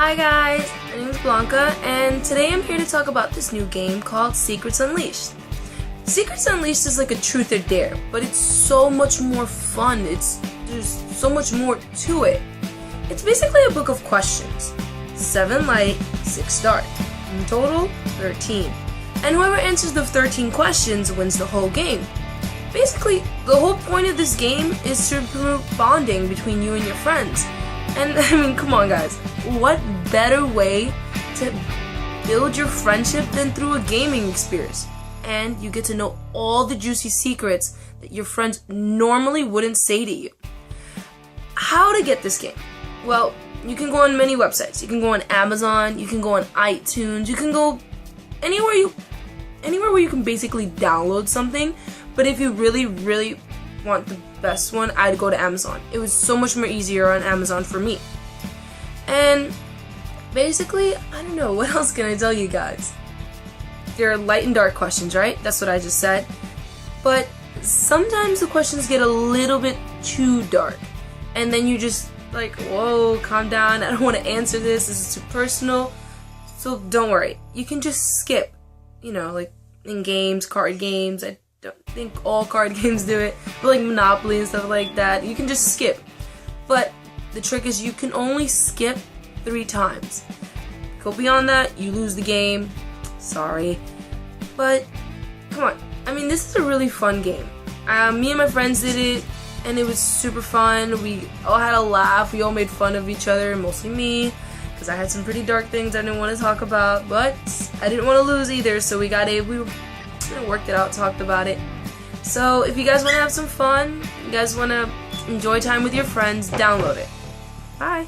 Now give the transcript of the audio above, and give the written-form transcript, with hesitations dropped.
Hi guys, my name is Blanca, and today I'm here to talk about this new game called Secrets Unleashed. Secrets Unleashed is like a truth or dare, but it's so much more fun. There's so much more to it. It's basically a book of questions. 7 light, 6 dark. In total, 13. And whoever answers the 13 questions wins the whole game. Basically, the whole point of this game is to improve bonding between you and your friends. And I mean, come on guys, what better way to build your friendship than through a gaming experience? And you get to know all the juicy secrets that your friends normally wouldn't say to you. How to get this game? Well, you can go on many websites. You can go on Amazon, you can go on iTunes, you can go anywhere where you can basically download something. But if you really want the best one, I'd go to Amazon. It was so much more easier on Amazon for me. And basically, I don't know, what else can I tell you guys? There are light and dark questions, right? That's what I just said. But sometimes the questions get a little bit too dark. And then you just like, whoa, calm down, I don't want to answer this is too personal. So don't worry, you can just skip. You know, like in games, card games, I don't think all card games do it, but like Monopoly and stuff like that, you can just skip. But the trick is you can only skip 3 times. Go beyond that, you lose the game. Sorry. But come on, I mean, this is a really fun game. Me and my friends did it, and it was super fun. We all had a laugh, we all made fun of each other, mostly me, because I had some pretty dark things I didn't want to talk about, but I didn't want to lose either, so we worked it out, talked about it. So if you guys want to have some fun, you guys want to enjoy time with your friends, download it. Bye!